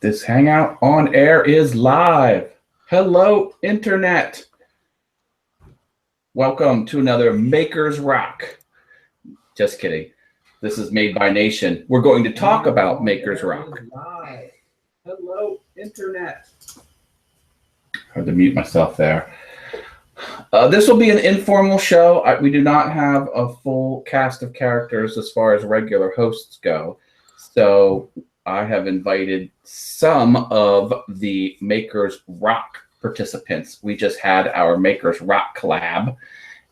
This Hangout on air is live. Hello, Internet. Welcome to another Makers Rock. Just kidding. This is Made by Nation. We're going to talk about Makers Rock. Live. Hello, Internet. Hard to mute myself there. This will be an informal show. We do not have a full cast of characters as far as regular hosts go. So I have invited some of the Makers Rock participants. We just had our Makers Rock collab,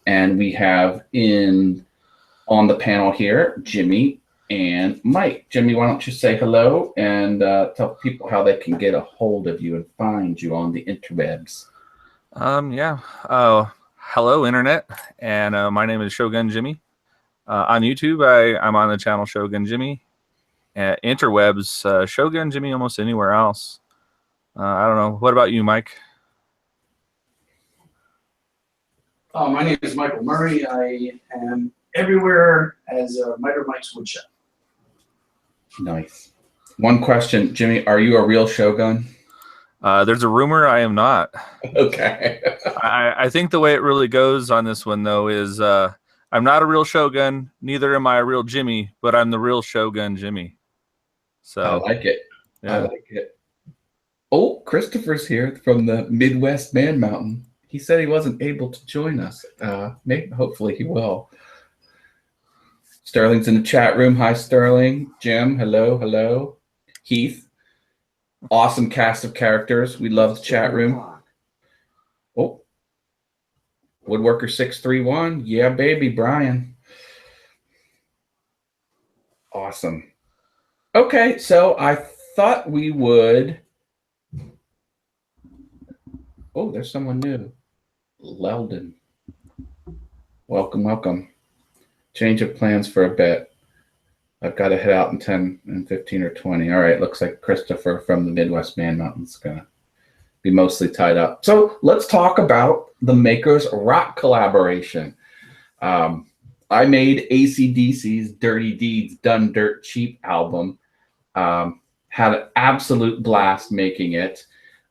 and we have on the panel here Jimmy and Mike. Jimmy, why don't you say hello and tell people how they can get a hold of you and find you on the interwebs. Hello, Internet, and my name is Shogun Jimmy. On YouTube, I'm on the channel Shogun Jimmy. Interwebs, Shogun Jimmy almost anywhere else. I don't know. What about you, Mike? My name is Michael Murray. I am everywhere as Miter Mike's Woodshop. Nice. One question, Jimmy, are you a real Shogun? There's a rumor I am not. Okay. I think the way it really goes on this one, though, is I'm not a real Shogun, neither am I a real Jimmy, but I'm the real Shogun Jimmy. So I like it. Yeah. I like it. Oh, Christopher's here from the Midwest Man Mountain. He said he wasn't able to join us. Hopefully he will. Sterling's in the chat room. Hi, Sterling. Jim, hello, hello. Heath, awesome cast of characters. We love the chat room. Oh, Woodworker 631. Yeah, baby, Brian. Awesome. Okay, so I thought we would. Oh, there's someone new. Leldon. Welcome, welcome. Change of plans for a bit. I've got to head out in 10 and 15 or 20. All right, looks like Christopher from the Midwest Man Mountain's going to be mostly tied up. So let's talk about the Makers Rock collaboration. I made AC/DC's Dirty Deeds Done Dirt Cheap album. Had an absolute blast making it.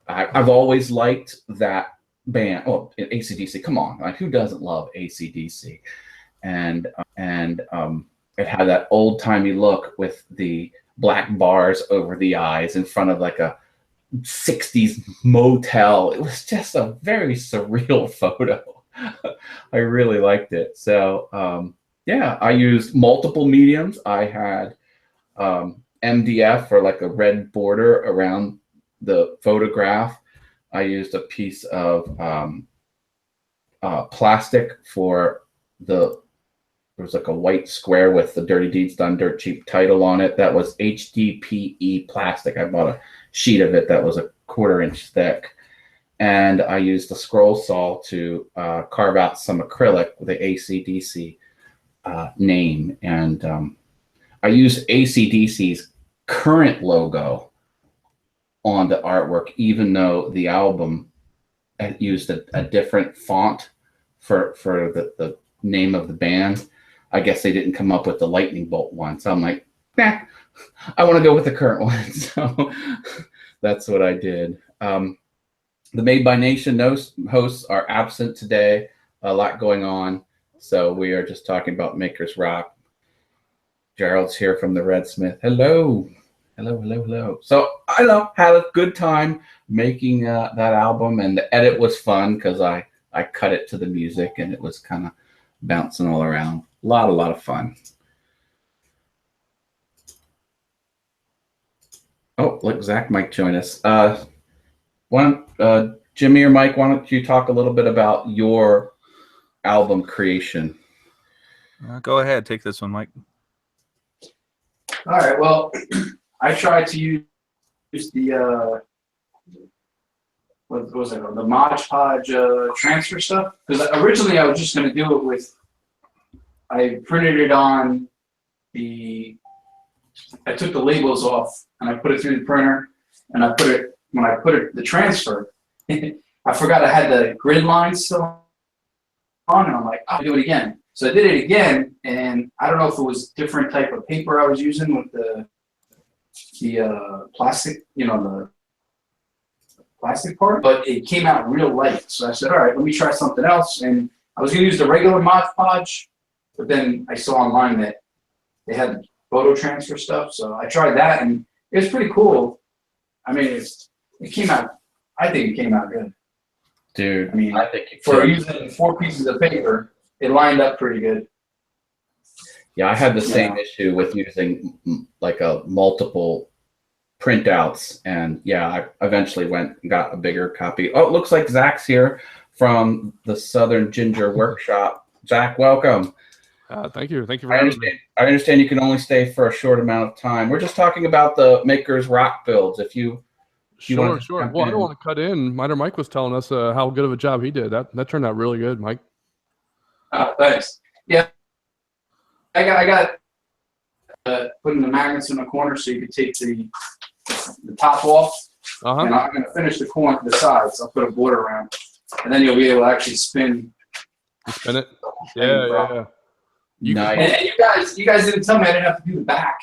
I've always liked that band. Oh, AC/DC, come on. Like, who doesn't love AC/DC? And it had that old-timey look with the black bars over the eyes in front of like a 60s motel. It was just a very surreal photo. I really liked it. So yeah, I used multiple mediums. I had MDF for like a red border around the photograph. I used a piece of plastic for there was like a white square with the Dirty Deeds Done Dirt Cheap title on it. That was HDPE plastic. I bought a sheet of it that was a 1/4 inch thick. And I used a scroll saw to carve out some acrylic with the AC/DC name. And I used AC/DC's current logo on the artwork, even though the album had used a different font for the name of the band. I guess they didn't come up with the lightning bolt one. So I'm like, nah, I want to go with the current one. So that's what I did. The Made by Nation hosts are absent today. A lot going on. So we are just talking about Makers Rock. Gerald's here from the Red Smith. Hello. Hello, hello, hello. So I had a good time making that album, and the edit was fun because I cut it to the music and it was kind of bouncing all around. A lot of fun. Oh, look, Zach might join us. Jimmy or Mike, why don't you talk a little bit about your album creation? Go ahead. Take this one, Mike. All right, well, I tried to use the what was it, the Mod Podge transfer stuff, because originally I was just going to do it with. I printed it on I took the labels off and I put it through the printer, and when I put it the transfer, I forgot I had the grid lines still on, and I'm like, I'll do it again. So I did it again, and I don't know if it was different type of paper I was using with the plastic, the plastic part, but it came out real light. So I said, all right, let me try something else. And I was going to use the regular Mod Podge, but then I saw online that they had photo transfer stuff. So I tried that, and it was pretty cool. I mean, it came out, I think it came out good. Dude, I mean, I think for using 4 pieces of paper, it lined up pretty good. Yeah, I had the same issue with using like a multiple printouts, and yeah, I eventually went and got a bigger copy. Oh, it looks like Zach's here from the Southern Ginger Workshop. Zach, welcome. Thank you for having me. I understand you can only stay for a short amount of time. We're just talking about the Maker's Rock builds. If you Sure. Well, I don't want to cut in. Mike was telling us how good of a job he did. That turned out really good, Mike. Thanks. Yeah, I got putting the magnets in the corner so you can take the top off. And I'm going to finish the sides. I'll put a border around, and then you'll be able to actually spin. Spin it. Yeah. Nice. And you guys didn't tell me I didn't have to do the back.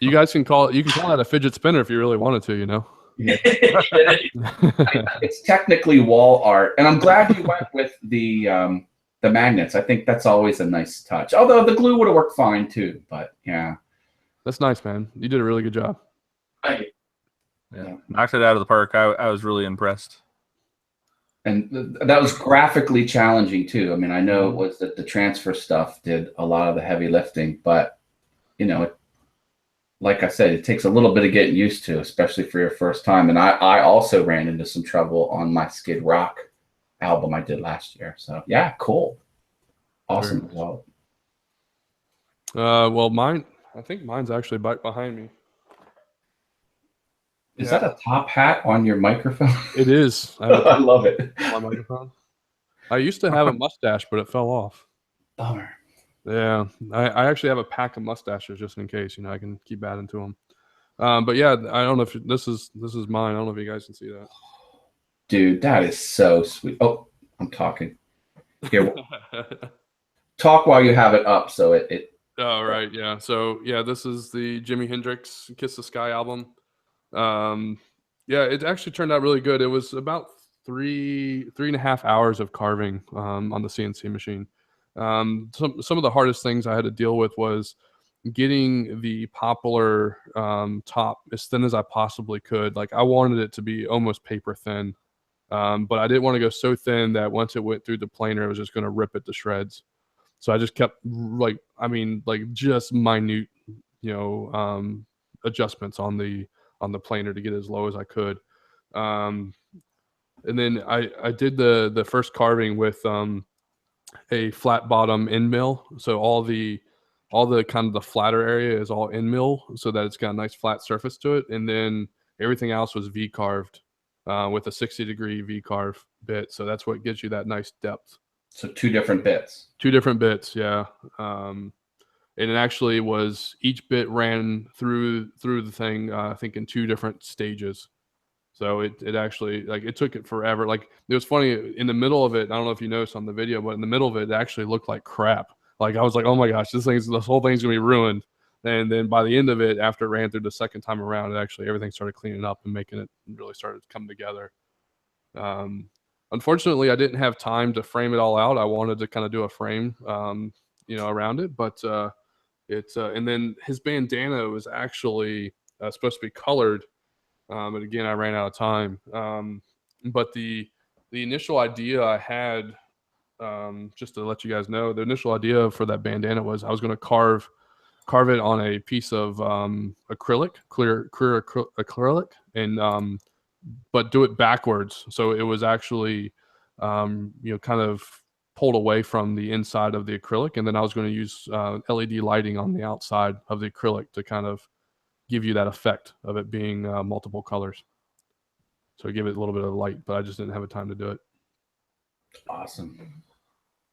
You guys can call that a fidget spinner if you really wanted to, Yeah. It's technically wall art, and I'm glad you went with the magnets. I think that's always a nice touch. Although the glue would have worked fine too, but yeah. That's nice, man. You did a really good job. Thank you. Yeah, knocked it out of the park. I was really impressed. And that was graphically challenging too. I mean, I know it was that the transfer stuff did a lot of the heavy lifting, but like I said, it takes a little bit of getting used to, especially for your first time. And I also ran into some trouble on my Skid Rock album I did last year. So yeah, cool. Awesome result. Well, I think mine's actually back behind me. Is that a top hat on your microphone? It is. I love it. My microphone. I used to have a mustache, but it fell off. Bummer. Yeah, I actually have a pack of mustaches just in case. I can keep adding to them. But yeah, I don't know if this is mine. I don't know if you guys can see that. Dude, that is so sweet. Oh, I'm talking. Here, talk while you have it up, so it. Oh right, yeah. So yeah, this is the Jimi Hendrix "Kiss the Sky" album. Yeah, it actually turned out really good. It was about 3.5 hours of carving on the CNC machine. Some of the hardest things I had to deal with was getting the poplar top as thin as I possibly could. Like I wanted it to be almost paper thin, but I didn't want to go so thin that once it went through the planer, it was just going to rip it to shreds. So I just kept just minute, adjustments on the planer to get as low as I could. And then I did the first carving with a flat bottom end mill. So all the kind of the flatter area is all end mill so that it's got a nice flat surface to it. And then everything else was V carved with a 60-degree V carve bit. So that's what gives you that nice depth. So two different bits. Yeah. And it actually was each bit ran through the thing, I think in 2 different stages. So it actually, like, it took it forever. Like, it was funny in the middle of it. I don't know if you noticed on the video, but in the middle of it, it actually looked like crap. Like, I was like, oh my gosh, this whole thing's gonna be ruined. And then by the end of it, after it ran through the second time around, everything started cleaning up and making it really started to come together. Unfortunately, I didn't have time to frame it all out. I wanted to kind of do a frame, around it, but and then his bandana was actually supposed to be colored. And again, I ran out of time. But the initial idea I had, just to let you guys know, the initial idea for that bandana was I was going to carve it on a piece of acrylic, clear acrylic, and but do it backwards. So it was actually, kind of pulled away from the inside of the acrylic, and then I was going to use LED lighting on the outside of the acrylic to kind of give you that effect of it being multiple colors. So give it a little bit of light, but I just didn't have the time to do it. Awesome.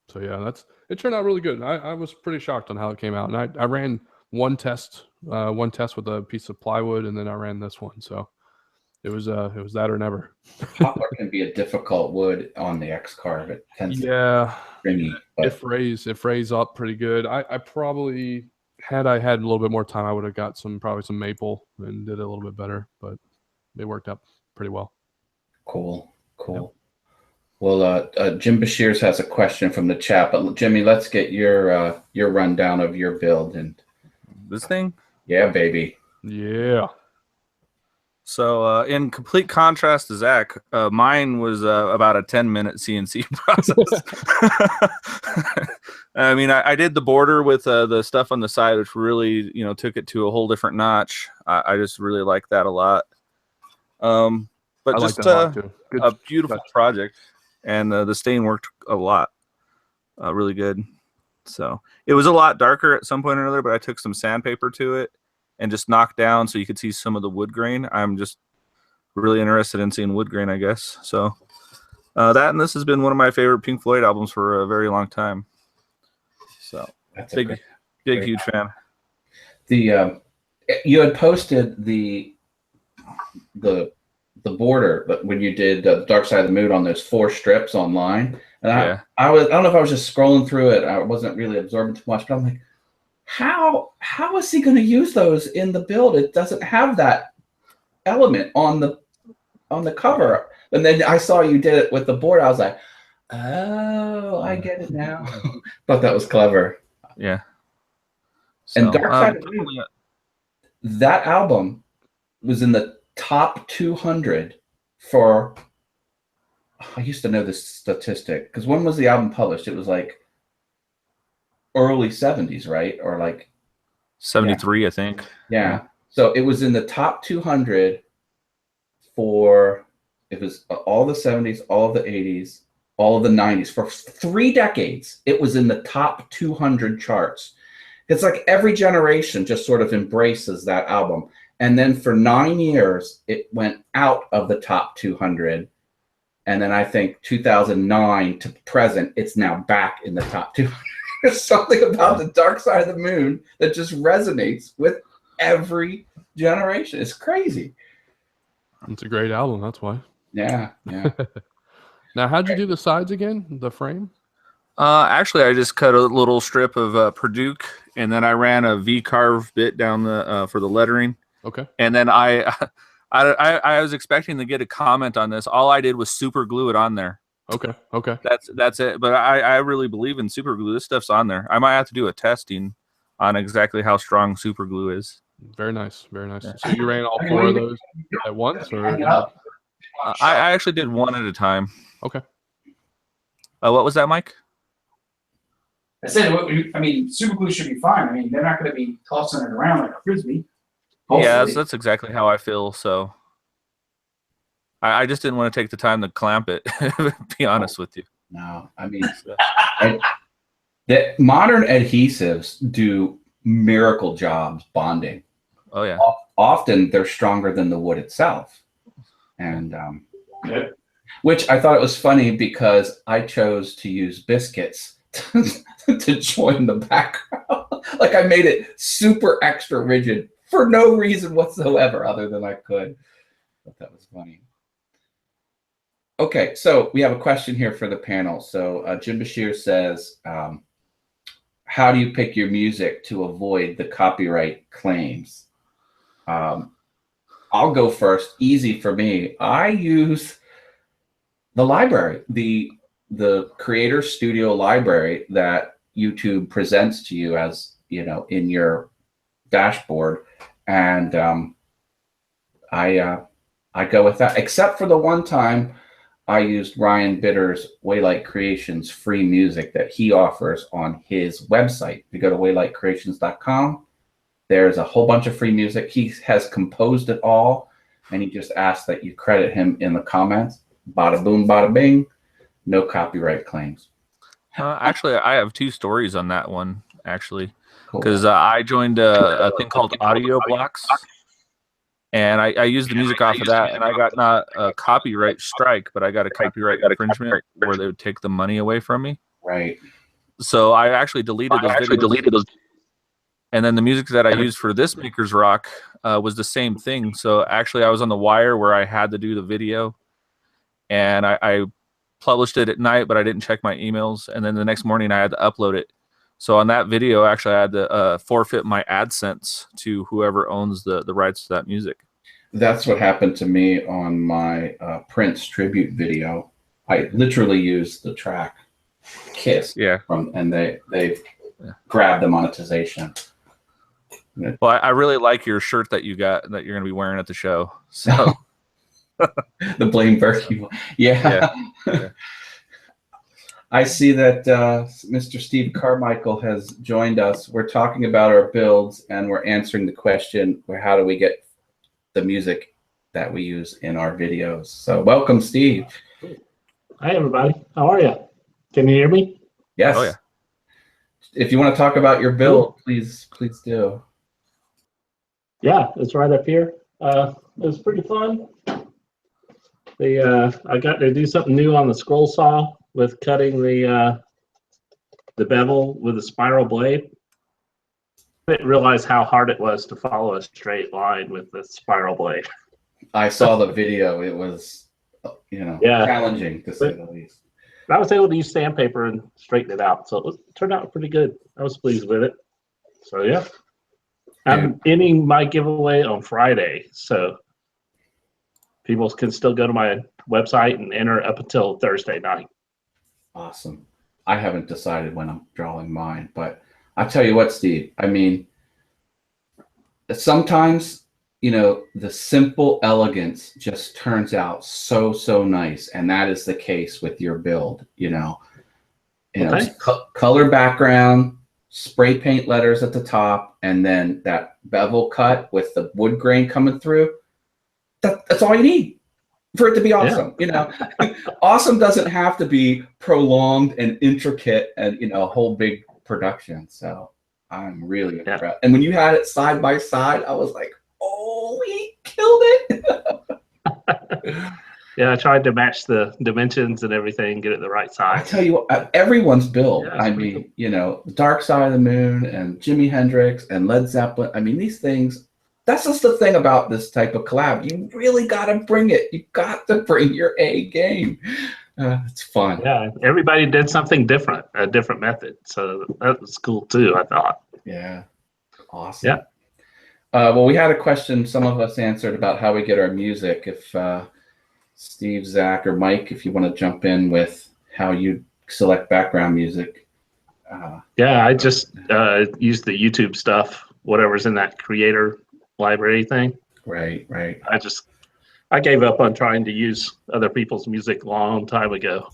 So yeah, it turned out really good. I was pretty shocked on how it came out, and I ran one test with a piece of plywood, and then I ran this one. So it was that or never. Poplar can be a difficult wood on the X-Carve. It tends to stringy, it frays up pretty good. I probably had I had a little bit more time, I would have got probably some maple and did it a little bit better, but it worked out pretty well. Cool. Well, Jim Bashirs has a question from the chat, but Jimmy, let's get your rundown of your build. And this thing. Yeah, baby. Yeah. So in complete contrast to Zach, mine was about a 10-minute CNC process. I mean, I did the border with the stuff on the side, which really, took it to a whole different notch. I just really like that a lot. But I just like that a lot too. a beautiful project, and the stain worked a lot, really good. So it was a lot darker at some point or another, but I took some sandpaper to it and just knocked down so you could see some of the wood grain. I'm just really interested in seeing wood grain, I guess. So that and this has been one of my favorite Pink Floyd albums for a very long time. So That's big, huge fan. The you had posted the border, but when you did the Dark Side of the Moon on those 4 strips online, and I don't know if I was just scrolling through it. I wasn't really absorbing too much, but I'm like, how is he going to use those in the build? It doesn't have that element on the cover. And then I saw you did it with the board. I was like, oh, I get it now. Thought that was clever. Yeah. And Dark Side of the Moon, that album was in the top 200 for, I used to know this statistic, because when was the album published? It was like early 70s, right? Or like 73, I think. Yeah. So it was in the top 200 for, it was all the 70s, all of the 80s, all of the 90s. For 3 decades, it was in the top 200 charts. It's like every generation just sort of embraces that album. And then for 9 years, it went out of the top 200. And then I think 2009 to present, it's now back in the top 200. There's something about the Dark Side of the Moon that just resonates with every generation. It's crazy. It's a great album. That's why. Yeah. Now, how'd you do the sides again? The frame? Actually, I just cut a little strip of Purdue, and then I ran a V-carve bit down the for the lettering. Okay. And then I was expecting to get a comment on this. All I did was super glue it on there. Okay. That's it. But I really believe in super glue. This stuff's on there. I might have to do a testing on exactly how strong super glue is. Very nice. Yeah. So you ran all 4 of those at once, or? I actually did one at a time. Okay. What was that, Mike? I said, I mean, super glue should be fine. I mean, they're not going to be tossing it around like a frisbee. Hopefully. Yeah, that's exactly how I feel. So I just didn't want to take the time to clamp it, to be honest with you. No, I mean, the modern adhesives do miracle jobs bonding. Oh, yeah. Often they're stronger than the wood itself. And which I thought it was funny because I chose to use biscuits to join the background. Like I made it super extra rigid for no reason whatsoever other than I could. But that was funny. Okay, so we have a question here for the panel. So Jim Bashir says, how do you pick your music to avoid the copyright claims? I'll go first. Easy for me. I use the library, the Creator Studio library that YouTube presents to you as, in your dashboard. And I go with that, except for the one time I used Ryan Bitter's Waylight Creations free music that he offers on his website. If you go to waylightcreations.com, there's a whole bunch of free music. He has composed it all, and he just asked that you credit him in the comments. Bada boom, bada bing. No copyright claims. Actually, I have 2 stories on that one, actually, because I joined a thing called Audio Blocks, and I used the music off of that, and I got not a copyright strike, but I got a copyright infringement where they would take the money away from me. Right. So I actually deleted those. And then the music that I used for this Maker's Rock was the same thing. So actually, I was on the wire where I had to do the video, and I published it at night, but I didn't check my emails. And then the next morning, I had to upload it. So on that video, actually, I had to forfeit my AdSense to whoever owns the rights to that music. That's what happened to me on my Prince tribute video. I literally used the track "Kiss" Yeah. and they grabbed the monetization. Well, I really like your shirt that you got that you're going to be wearing at the show. So the Blame Berkey one. Yeah. I see that Mr. Steve Carmichael has joined us. We're talking about our builds, and we're answering the question, how do we get the music that we use in our videos? So welcome, Steve. Hi, everybody. How are you? Can you hear me? Yes. Oh, yeah. If you want to talk about your build, please do. Yeah, it's right up here. It was pretty fun. I got to do something new on the scroll saw with cutting the bevel with a spiral blade. I didn't realize how hard it was to follow a straight line with the spiral blade. I saw the video. It was, challenging to say the least. I was able to use sandpaper and straighten it out, so it turned out pretty good. I was pleased with it. So yeah, I'm ending my giveaway on Friday, so people can still go to my website and enter up until Thursday night. Awesome. I haven't decided when I'm drawing mine, but I'll tell you what, Steve, I mean, sometimes, the simple elegance just turns out so nice. And that is the case with your build, color background, spray paint letters at the top, and then that bevel cut with the wood grain coming through. That's all you need for it to be awesome. Awesome doesn't have to be prolonged and intricate and a whole big production. So I'm really impressed. And when you had it side by side, I was like, oh, he killed it. Yeah, I tried to match the dimensions and everything, get it the right size. I tell you what, everyone's build. Yeah, I mean, Dark Side of the Moon and Jimi Hendrix and Led Zeppelin. I mean, these things. That's just the thing about this type of collab. You really got to bring it. You got to bring your A game. It's fun. Yeah, everybody did something different, a different method. So that was cool too, I thought. Yeah, awesome. Yeah. Well, we had a question some of us answered about how we get our music. If Steve, Zach, or Mike, if you want to jump in with how you select background music. Yeah, I just use the YouTube stuff, whatever's in that creator library thing. Right. I gave up on trying to use other people's music a long time ago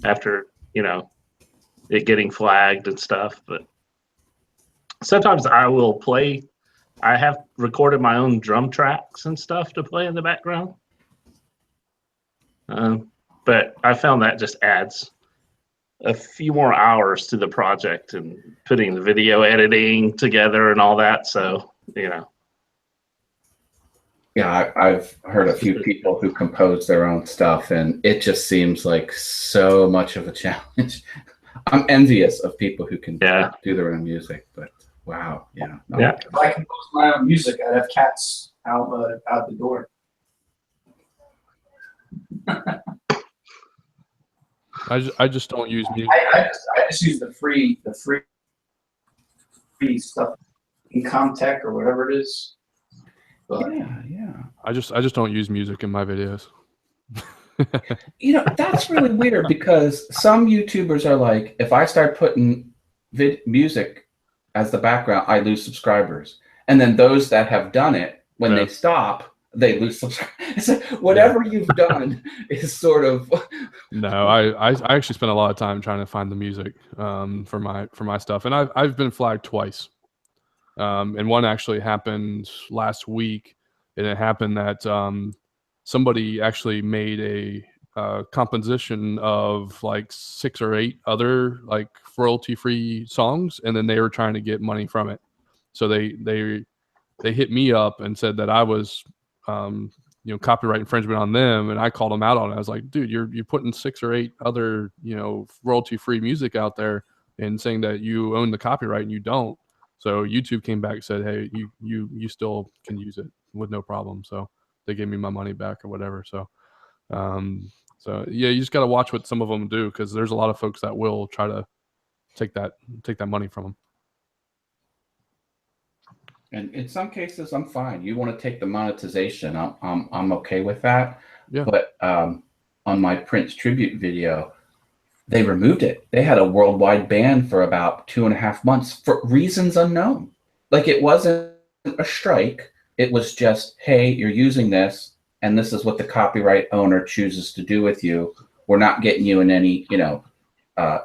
after, it getting flagged and stuff. But sometimes I will play. I have recorded my own drum tracks and stuff to play in the background. But I found that just adds a few more hours to the project and putting the video editing together and all that. So, Yeah, I've heard a few people who compose their own stuff, and it just seems like so much of a challenge. I'm envious of people who can do their own music, but wow, yeah. If I compose my own music, I'd have cats out the door. I just don't use music. I just use the free stuff in Comtech or whatever it is. But yeah. I just don't use music in my videos. That's really weird because some YouTubers are like, if I start putting music as the background, I lose subscribers. And then those that have done it, when they stop, they lose subscribers. It's like, whatever you've done is sort of. No, I actually spent a lot of time trying to find the music for my stuff, and I've been flagged twice. And one actually happened last week, and it happened that somebody actually made a composition of like 6 or 8 other like royalty-free songs, and then they were trying to get money from it. So they hit me up and said that I was copyright infringement on them, and I called them out on it. I was like, dude, you're putting 6 or 8 other royalty-free music out there and saying that you own the copyright and you don't. So YouTube came back and said, hey, you still can use it with no problem. So they gave me my money back or whatever. So yeah, you just got to watch what some of them do, because there's a lot of folks that will try to take that money from them. And in some cases, I'm fine. You want to take the monetization, I'm okay with that. Yeah. But on my Prince tribute video, they removed it. They had a worldwide ban for about 2.5 months for reasons unknown. Like, it wasn't a strike. It was just, hey, you're using this, and this is what the copyright owner chooses to do with you. We're not getting you in any,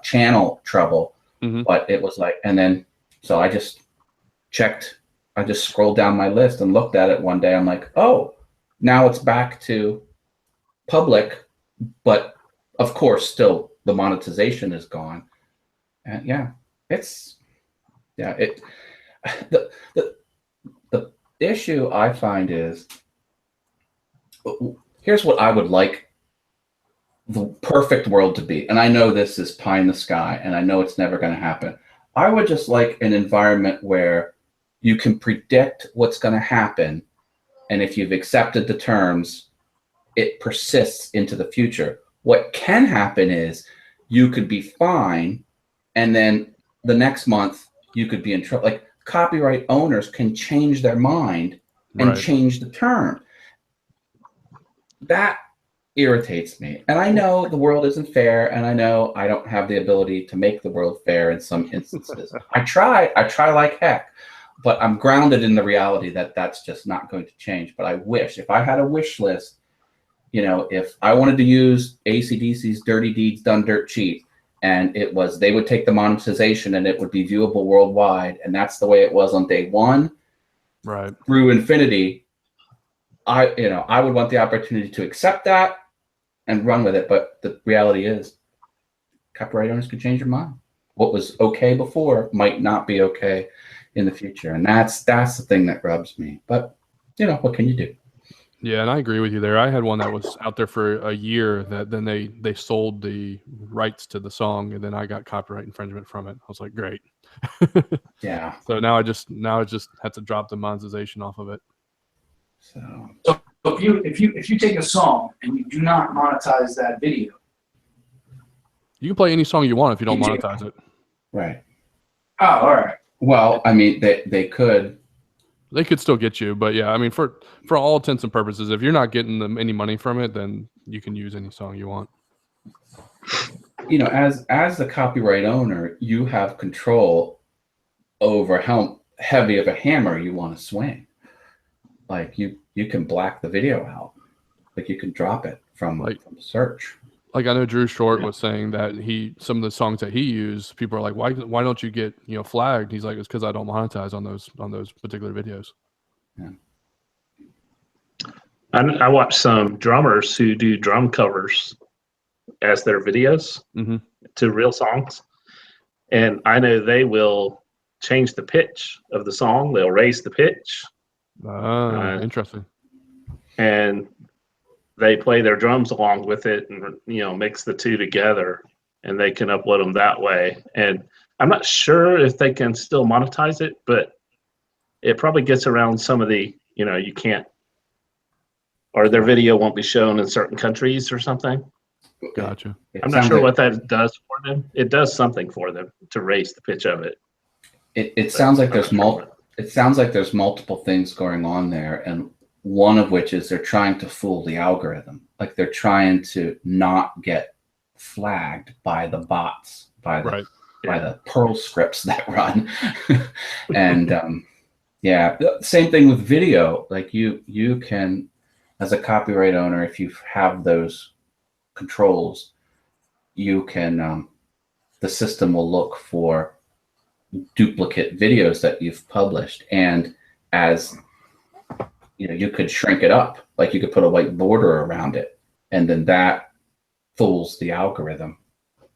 channel trouble. Mm-hmm. But it was like, and then, so I just checked. I just scrolled down my list and looked at it one day. I'm like, oh, now it's back to public, but of course, still the monetization is gone. And the issue I find is, here's what I would like the perfect world to be. And I know this is pie in the sky, and I know it's never going to happen. I would just like an environment where you can predict what's going to happen, and if you've accepted the terms, it persists into the future. What can happen is you could be fine, and then the next month you could be in trouble. Like, copyright owners can change their mind and change the term. That irritates me. And I know the world isn't fair, and I know I don't have the ability to make the world fair in some instances. I try like heck. But I'm grounded in the reality that that's just not going to change. But I wish, if I had a wish list, if I wanted to use AC/DC's Dirty Deeds Done Dirt Cheap, and they would take the monetization and it would be viewable worldwide, and that's the way it was on day one, right, through infinity, I would want the opportunity to accept that and run with it. But the reality is, copyright owners could change their mind. What was okay before might not be okay in the future, and that's the thing that rubs me. But what can you do? Yeah, and I agree with you there. I had one that was out there for a year that then they sold the rights to the song, and then I got copyright infringement from it. I was like, great. Yeah. So now I just had to drop the monetization off of it. So if you take a song and you do not monetize that video, you can play any song you want if you don't monetize it. Right. Oh, all right. Well, I mean, they could. They could still get you, but yeah, I mean, for all intents and purposes, if you're not getting them any money from it, then you can use any song you want. As the copyright owner, you have control over how heavy of a hammer you want to swing. Like, you can black the video out. Like, you can drop it from search. Like, I know Drew Short was saying that some of the songs that he used, people are like, why don't you get flagged? He's like, it's because I don't monetize on those particular videos. Yeah. I watch some drummers who do drum covers as their videos to real songs, and I know they will change the pitch of the song. They'll raise the pitch. Interesting. And they play their drums along with it, and mix the two together, and they can upload them that way. And I'm not sure if they can still monetize it, but it probably gets around some of the you can't, or their video won't be shown in certain countries or something. Gotcha. I'm not sure what that does for them. It does something for them to raise the pitch of it. It sounds like there's multiple things going on there, and one of which is they're trying to fool the algorithm. Like, they're trying to not get flagged by the bots, by the Perl scripts that run. And same thing with video. Like, you can, as a copyright owner, if you have those controls, you can the system will look for duplicate videos that you've published, and as you could shrink it up. Like, you could put a white border around it, and then that fools the algorithm,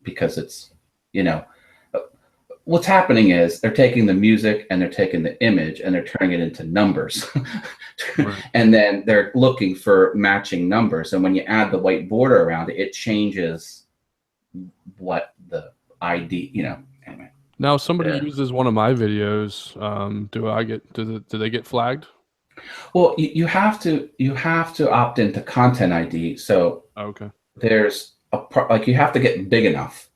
because it's, what's happening is they're taking the music and they're taking the image and they're turning it into numbers. Right. And then they're looking for matching numbers. And when you add the white border around it, it changes what the ID, anyway. Now, if somebody uses one of my videos, do they get flagged? Well, you have to opt into Content ID. So there's you have to get big enough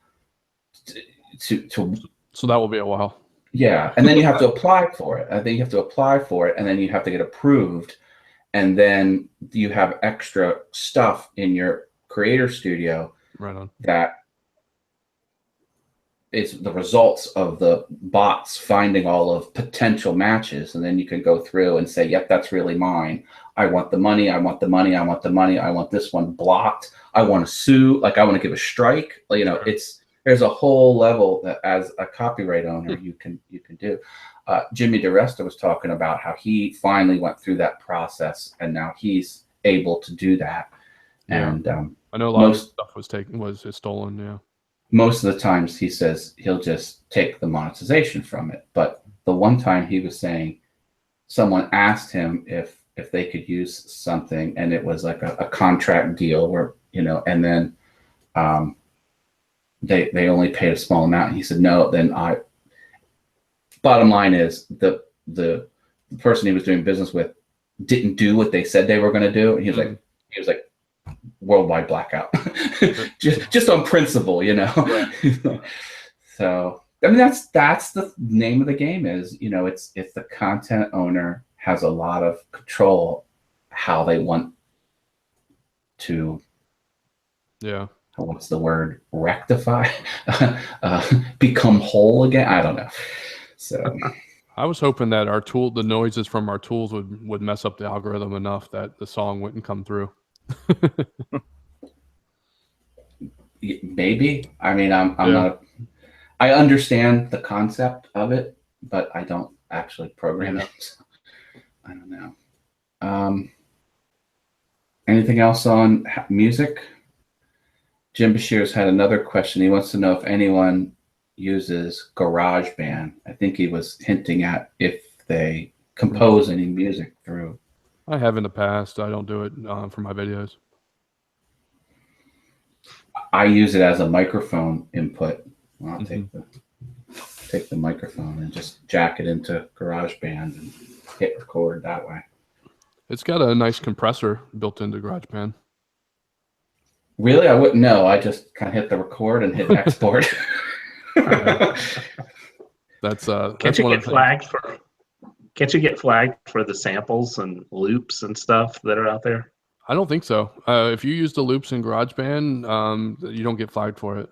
to So that will be a while. Yeah, and then you have to apply for it. And then you have to apply for it, and then you have to get approved, and then you have extra stuff in your creator studio Right on. that is the results of the bots finding all of potential matches, and then you can go through and say, "Yep, that's really mine. I want the money. I want the money. I want the money. I want this one blocked. I want to sue. Like I want to give a strike." You know, there's a whole level that as a copyright owner you can do. Jimmy DeResta was talking about how he finally went through that process, and now he's able to do that. Yeah. And I know a lot of stuff was stolen. Yeah. Most of the times he says he'll just take the monetization from it. But the one time he was saying someone asked him if they could use something, and it was like a contract deal where, you know, and then they only paid a small amount. And he said, no, then bottom line is the person he was doing business with didn't do what they said they were going to do. And he was like, worldwide blackout, just on principle, you know. Right. So I mean, that's the name of the game. Is, you know, it's the content owner has a lot of control how they want to. Yeah. What's the word? Rectify, become whole again. I don't know. So I was hoping that the noises from our tools would mess up the algorithm enough that the song wouldn't come through. Maybe. I mean, I'm not. I understand the concept of it, but I don't actually program it. So I don't know. Anything else on music? Jim Bashir's had another question. He wants to know if anyone uses GarageBand. I think he was hinting at if they compose any music through. I have in the past. I don't do it for my videos. I use it as a microphone input. I'll take the microphone and just jack it into GarageBand and hit record that way. It's got a nice compressor built into GarageBand. Really? I wouldn't know. I just kind of hit the record and hit export. Can't you get flagged for the samples and loops and stuff that are out there? I don't think so. If you use the loops in GarageBand, you don't get flagged for it.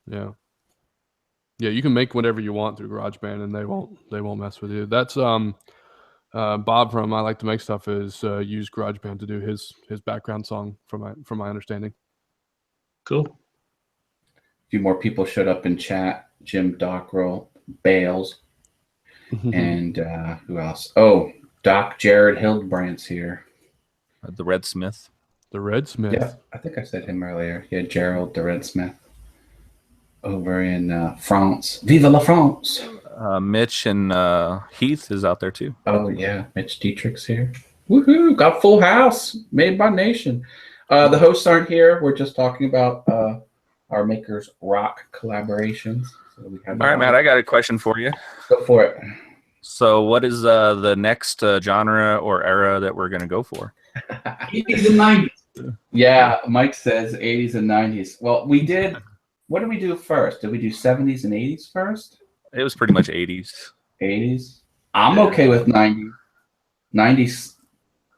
Yeah. You can make whatever you want through GarageBand, and they won't mess with you. That's Bob from I Like to Make Stuff is used GarageBand to do his background song from my understanding. Cool. A few more people showed up in chat. Jim Dockrell, Bales, and who else? Oh, Doc Jared Hildebrandt's here. The Red Smith. The Red Smith. Yeah, I think I said him earlier. Yeah, Gerald the Red Smith over in France. Vive la France! Mitch and Heath is out there too. Oh yeah, Mitch Dietrich's here. Woohoo! Got full house made by Nation. The hosts aren't here. We're just talking about our Makers Rock collaborations. So we have all right, Matt. I got a question for you. Go for it. So, what is the next genre or era that we're going to go for? 80s and 90s. Yeah, Mike says 80s and 90s. Well, we did. What did we do first? Did we do 70s and 80s first? It was pretty much 80s. 80s. I'm okay with 90s. 90s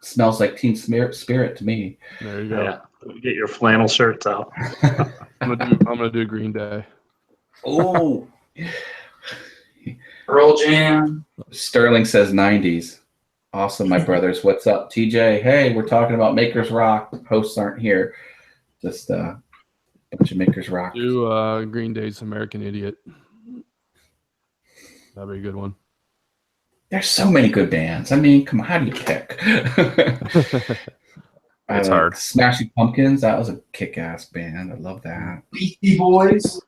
smells like Teen Spirit to me. There you go. Yeah. Get your flannel shirts out. I'm gonna do Green Day. Oh. Pearl Jam. Sterling says 90s. Awesome, my brothers. What's up, TJ? Hey, we're talking about Makers Rock. Hosts aren't here. Just a bunch of Makers Rock. Do Green Day's American Idiot. That'd be a good one. There's so many good bands. I mean, come on, how do you pick? It's hard. Smashing Pumpkins, that was a kick-ass band. I love that. Beastie Boys.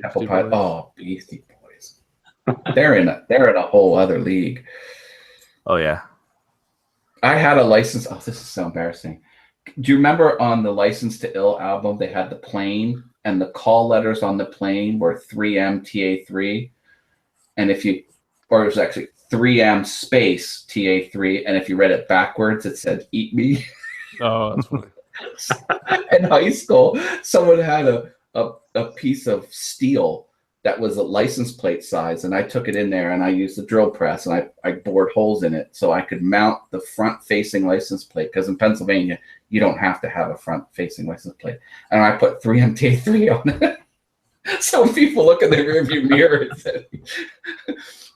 Apple Pie. Oh, Beastie Boys. They're in a whole other league. Oh yeah. I had a license. Oh, this is so embarrassing. Do you remember on the License to Ill album, they had the plane, and the call letters on the plane were 3M TA3, and it was actually 3M space TA3, and if you read it backwards, it said "Eat Me." Oh, that's funny. In high school, someone had a piece of steel that was a license plate size, and I took it in there and I used the drill press and I bored holes in it so I could mount the front facing license plate, because in Pennsylvania you don't have to have a front facing license plate, and I put 3MTA3 on it. So when people look in the rearview mirror,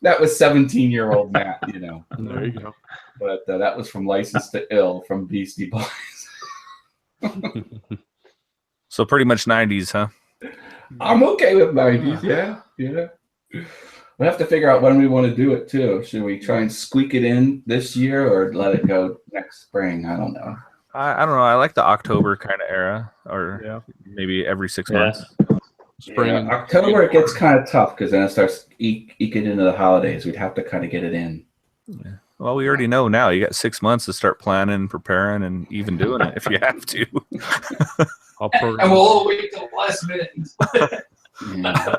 that was 17-year-old Matt, you know. There you go. But that was from License to Ill from Beastie Boys. So pretty much 90s, huh? I'm okay with 90s. Yeah. We'll have to figure out when we want to do it too. Should we try and squeak it in this year or let it go next spring? I don't know. I don't know. I like the October kind of era, or maybe every 6 months. Spring. Yeah, October it gets kind of tough because then it starts eking into the holidays. We'd have to kind of get it in. Yeah. Well, we already know now. You got 6 months to start planning, preparing, and even doing it if you have to. And we'll all wait till the last minute. Yeah.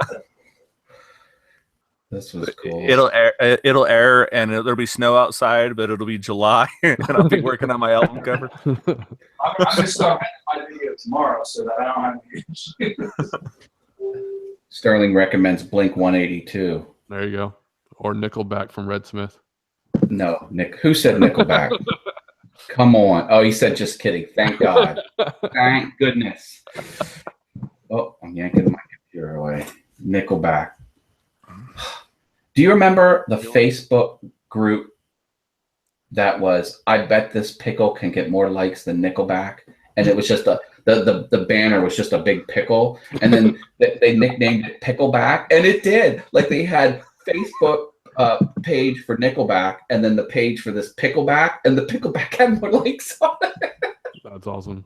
This was cool. It'll air, and there'll be snow outside, but it'll be July, and I'll be working on my album cover. I'm going to start my video tomorrow so that I don't have to. Sterling recommends Blink 182. There you go. Or Nickelback from Red Smith. No, Nick. Who said Nickelback? Come on. Oh, he said just kidding. Thank God. Thank goodness. Oh, I'm yanking my computer away. Nickelback. Do you remember the Facebook group that was, I bet this pickle can get more likes than Nickelback? And it was just the banner was just a big pickle. And then they nicknamed it Pickleback. And it did. Like they had Facebook page for Nickelback and then the page for this Pickleback, and the Pickleback had more likes on it. That's awesome.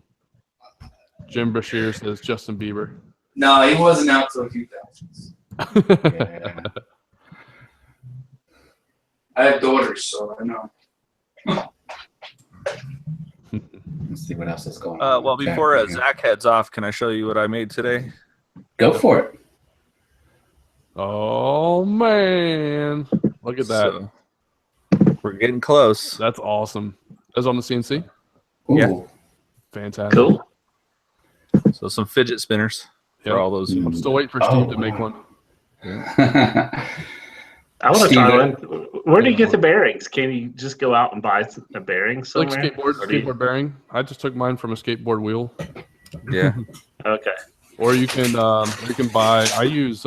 Jim Bashir says Justin Bieber. No, he wasn't out till 2000s. Yeah. I have daughters, so I know. Let's see what else is going on. Well, before Zach heads off, can I show you what I made today? Go for it. Oh man, look at that. So, we're getting close. That's awesome. That's on the CNC. Ooh. Yeah. Fantastic. Cool. So some fidget spinners for all those. I'm still waiting for Steve to make one. I want to Steve, try one. Where do you get the bearings? Can you just go out and buy a bearing somewhere? Like skateboard bearing. I just took mine from a skateboard wheel. Yeah. Okay. Or you can buy. I use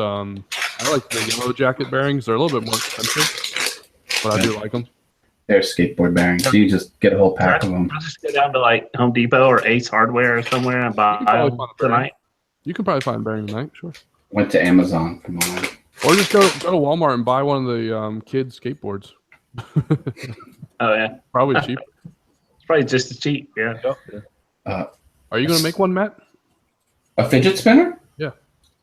I like the yellow jacket bearings. They're a little bit more expensive, but I do like them. They're skateboard bearings. So you just get a whole pack of them. I'll just go down to like Home Depot or Ace Hardware or somewhere and buy them tonight. You can probably find bearing tonight, sure. Went to Amazon for mine. Or just go to Walmart and buy one of the kids' skateboards. Oh yeah, Probably cheap. it's probably just as cheap. Yeah. Are you going to make one, Matt? A fidget spinner? Yeah.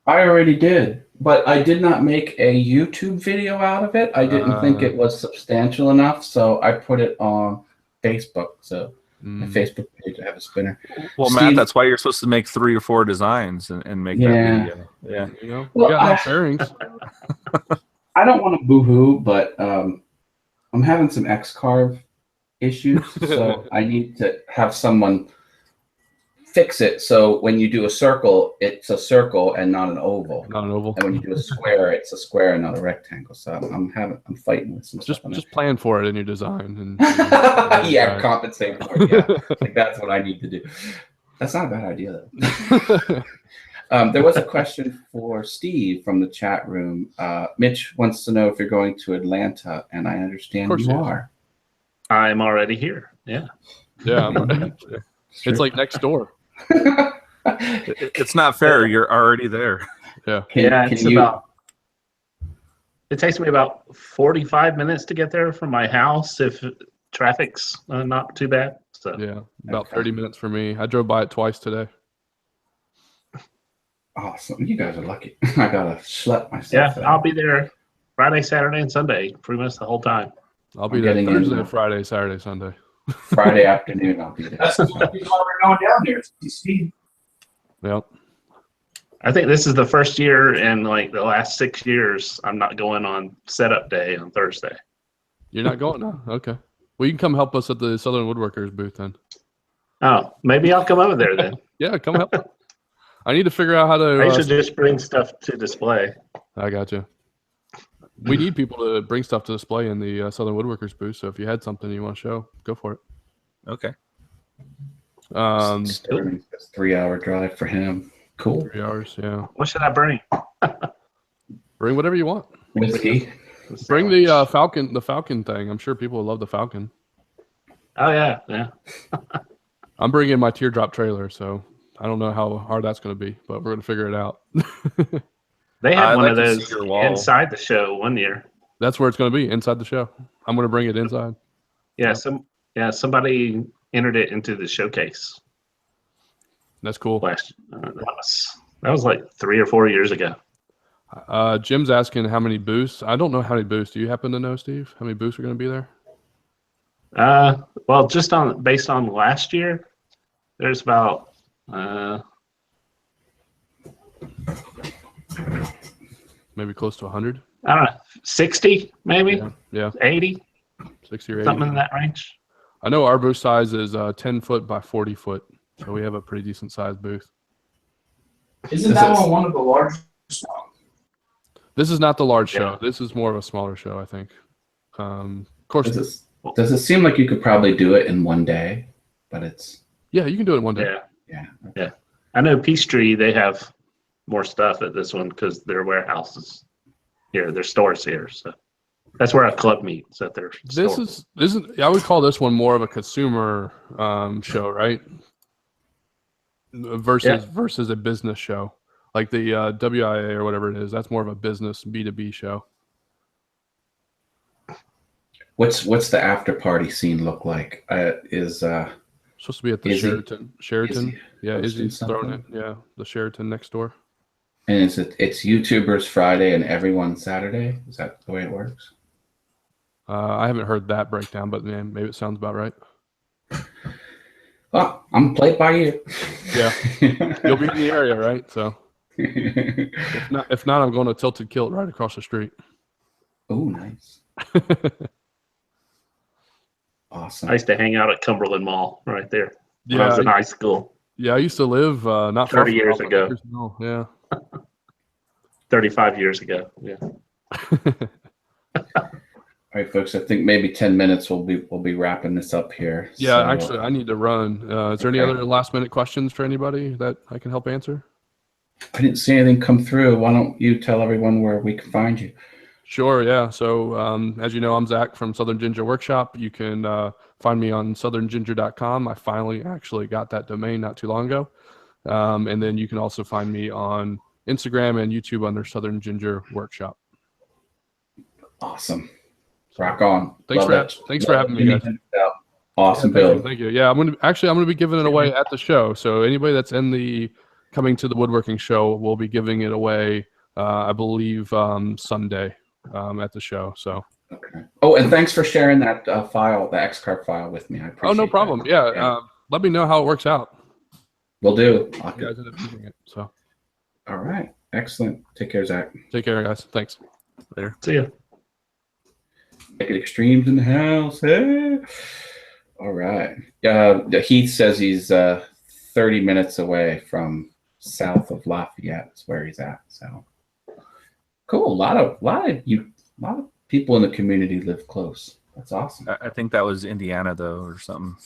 I already did, but I did not make a YouTube video out of it. I didn't think it was substantial enough, so I put it on Facebook. So my Facebook page, I have a spinner. Well, Steve, Matt, that's why you're supposed to make 3 or 4 designs and make that video. Yeah. You know, Well, we got enough bearings. I don't want to boo-hoo, but I'm having some X-Carve issues, so I need to have someone fix it so when you do a circle, it's a circle and not an oval. Not an oval. And when you do a square, it's a square and not a rectangle. So I'm fighting with some stuff. Just plan for it in your design. And Yeah, compensate for it. Yeah, like that's what I need to do. That's not a bad idea, though. There was a question for Steve from the chat room. Mitch wants to know if you're going to Atlanta, and I understand you are. I'm already here. Yeah. Yeah, it's like next door. It's not fair. You're already there. Yeah. It takes me about 45 minutes to get there from my house if traffic's not too bad. So Yeah, about 30 minutes for me. I drove by it twice today. Awesome. You guys are lucky. I gotta schlep myself. yeah, there. I'll be there Friday, Saturday, and Sunday, pretty much the whole time. I'll be I'm there getting Thursday, in. Friday, Saturday, Sunday. Friday afternoon, I'll be there. That's why we're going down there. Steve. Yep. I think this is the first year in like the last 6 years I'm not going on setup day on Thursday. You're not going now? Okay. Well, you can come help us at the Southern Woodworkers booth then. Oh, maybe I'll come over there then. Yeah, come help. I need to figure out how to. I should just bring stuff to display. I got you. We need people to bring stuff to display in the Southern Woodworkers booth. So if you had something you want to show, go for it. Okay. Sterling, 3-hour drive for him. Cool. 3 hours, yeah. What should I bring? Bring whatever you want. Whiskey. Bring the Falcon thing. I'm sure people will love the Falcon. Oh yeah, yeah. I'm bringing my teardrop trailer, so I don't know how hard that's going to be, but we're going to figure it out. They had I'd one like of to those see your wall. inside the show one year. That's where it's going to be, inside the show. I'm going to bring it inside. Yeah, somebody entered it into the showcase That's cool. last. That was like 3 or 4 years ago. Jim's asking how many booths. I don't know how many booths. Do you happen to know, Steve? How many booths are going to be there? Well, just based on last year, there's about Maybe close to 100. I don't know, 60 maybe, Yeah, 80, 60 or 80. something in that range. I know our booth size is 10 foot by 40 foot, so we have a pretty decent sized booth. Isn't that one of the largest? This is not the large Yeah. show. This is more of a smaller show, I think. Of course, Does it seem like you could probably do it in one day? But it's yeah, you can do it in one day. yeah. I know Peachtree, they have more stuff at this one because their warehouses here, their stores here. So that's where our club meets, at their store. This is I would call this one more of a consumer show, right? Versus a business show. Like the WIA or whatever it is, that's more of a business B2B show. What's the after party scene look like? Supposed to be at the Sheraton. Yeah, hosting Izzy's throwing it. something? Yeah, the Sheraton next door. And it's YouTubers Friday and everyone Saturday? Is that the way it works? I haven't heard that breakdown, but man, maybe it sounds about right. Well, I'm played by you. Yeah, you'll be in the area, right? So if not, I'm going to Tilted Kilt right across the street. Oh, nice. Awesome. I used to hang out at Cumberland Mall right there when I Yeah, was in high school, yeah. I used to live not far 30 from years Alpha ago. Acres Mill. Yeah. 35 years ago. Yeah. All right, folks. I think maybe 10 minutes we'll be wrapping this up here. Yeah, So, actually, I need to run. Is there any Okay. other last minute questions for anybody that I can help answer? I didn't see anything come through. Why don't you tell everyone where we can find you? Sure, yeah. So as you know, I'm Zach from Southern Ginger Workshop. You can find me on southernginger.com. I finally actually got that domain not too long ago. And then you can also find me on Instagram and YouTube under Southern Ginger Workshop. Awesome. Rock on. Thanks for having me, guys. Awesome, Yeah, Bill. thank you. Yeah, I'm gonna be giving it away at the show. So anybody that's coming to the woodworking show, we'll be giving it away. I believe Sunday at the show. So. Okay. Oh, and thanks for sharing that file, the XCarb file, with me. I appreciate Oh, no that. problem. Yeah. Let me know how it works out. Will do. You guys end up using it. So. All right. Excellent. Take care, Zach. Take care, guys. Thanks. Later. See ya. Make it extremes in the house. Hey. All right. Heath says he's 30 minutes away from south of Lafayette. Is where he's at. So cool. A lot of people in the community live close. That's awesome. I think that was Indiana though, or something.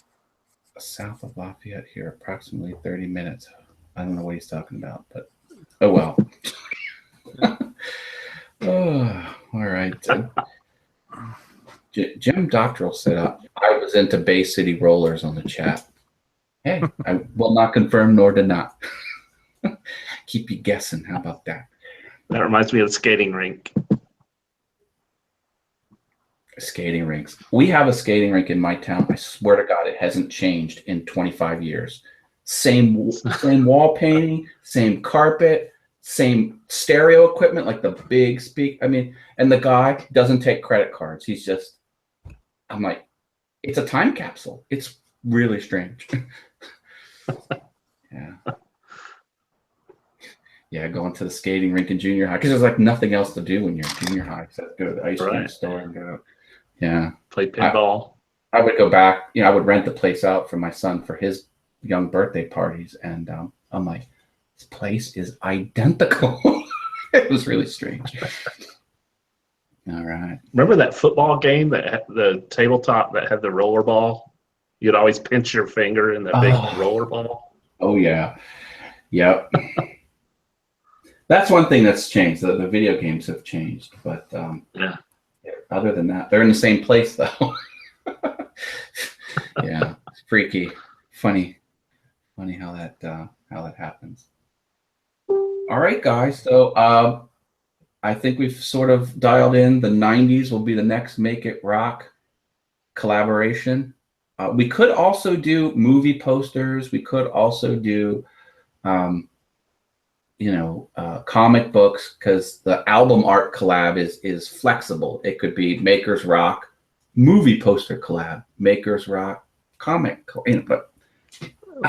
South of Lafayette here, approximately 30 minutes. I don't know what he's talking about, but oh well. Oh, all right. Jim Doctoral said I was into Bay City Rollers on the chat. Hey, I will not confirm nor deny. Keep you guessing. How about that? That reminds me of the skating rink. Skating rinks. We have a skating rink in my town. I swear to God, it hasn't changed in 25 years. Same wall painting, same carpet, same stereo equipment, like the big speak. I mean, and the guy doesn't take credit cards. He's just, I'm like, it's a time capsule. It's really strange. Yeah. Yeah, going to the skating rink in junior high because there's like nothing else to do when you're in junior high except go to the ice cream store and go. Yeah. Play pinball. I would go back. I would rent the place out for my son for his young birthday parties, and I'm like, this place is identical. It was really strange. All right. Remember that football game that had the tabletop that had the roller ball? You'd always pinch your finger in the big roller ball. Oh yeah. Yep. That's one thing that's changed. The video games have changed, but Yeah. other than that, they're in the same place though. Yeah, it's freaky, funny how that happens. All right, guys. So I think we've sort of dialed in. The 90s will be the next Make It Rock collaboration. We could also do movie posters. We could also do, comic books, because the album art collab is flexible. It could be Makers Rock movie poster collab, Makers Rock comic. But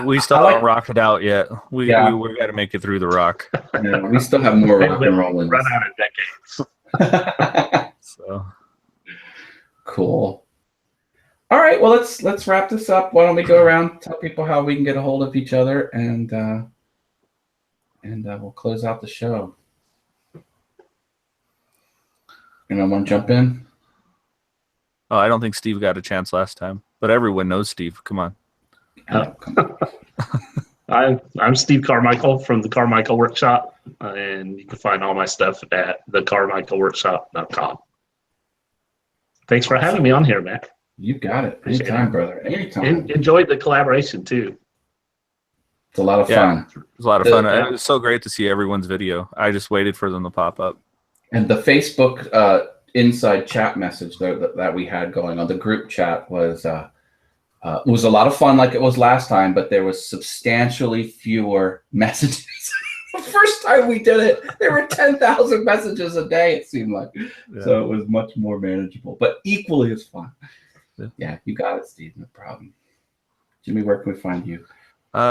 we still haven't rocked it out yet. We got to make it through the rock. Yeah, we still have more rock and roll in Run this. out of decades. So cool. All right, well let's wrap this up. Why don't we go around, tell people how we can get a hold of each other, and we'll close out the show. Anyone want to jump in? Oh, I don't think Steve got a chance last time, but everyone knows Steve. Come on. I'm Steve Carmichael from the Carmichael Workshop, and you can find all my stuff at thecarmichaelworkshop.com. Thanks for having me on here, Matt. You got it. Anytime, brother. Anytime. Enjoyed the collaboration too. It's a lot of fun. It was a lot of fun. It was so great to see everyone's video. I just waited for them to pop up. And the Facebook inside chat message that we had going on, the group chat was a lot of fun, like it was last time, but there was substantially fewer messages. The first time we did it, there were 10,000 messages a day, it seemed like. Yeah. So it was much more manageable, but equally as fun. Yeah, you got it, Steve. No problem. Jimmy, where can we find you?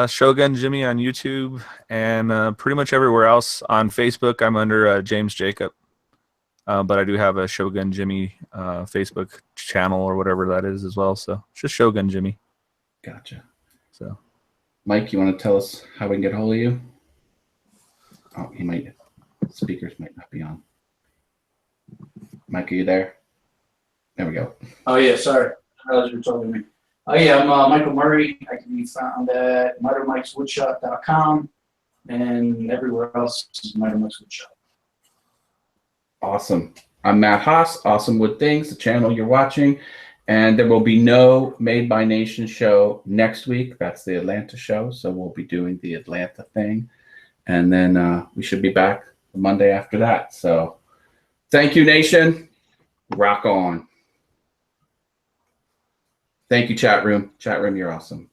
Shogun Jimmy on YouTube, and pretty much everywhere else. On Facebook, I'm under James Jacob. But I do have a Shogun Jimmy Facebook channel or whatever that is as well. So it's just Shogun Jimmy. Gotcha. So, Mike, you want to tell us how we can get a hold of you? Oh, speakers might not be on. Mike, are you there? There we go. Oh yeah, sorry. I was talking to me. Oh yeah, I'm Michael Murray. I can be found at MightyMikesWoodshop.com, and everywhere else is Mighty Mike's Woodshop. Awesome. I'm Matt Haas, Awesome Wood Things, the channel you're watching. And there will be no Made by Nation show next week. That's the Atlanta show. So we'll be doing the Atlanta thing. And then we should be back the Monday after that. So thank you, Nation. Rock on. Thank you, chat room. Chat room, you're awesome.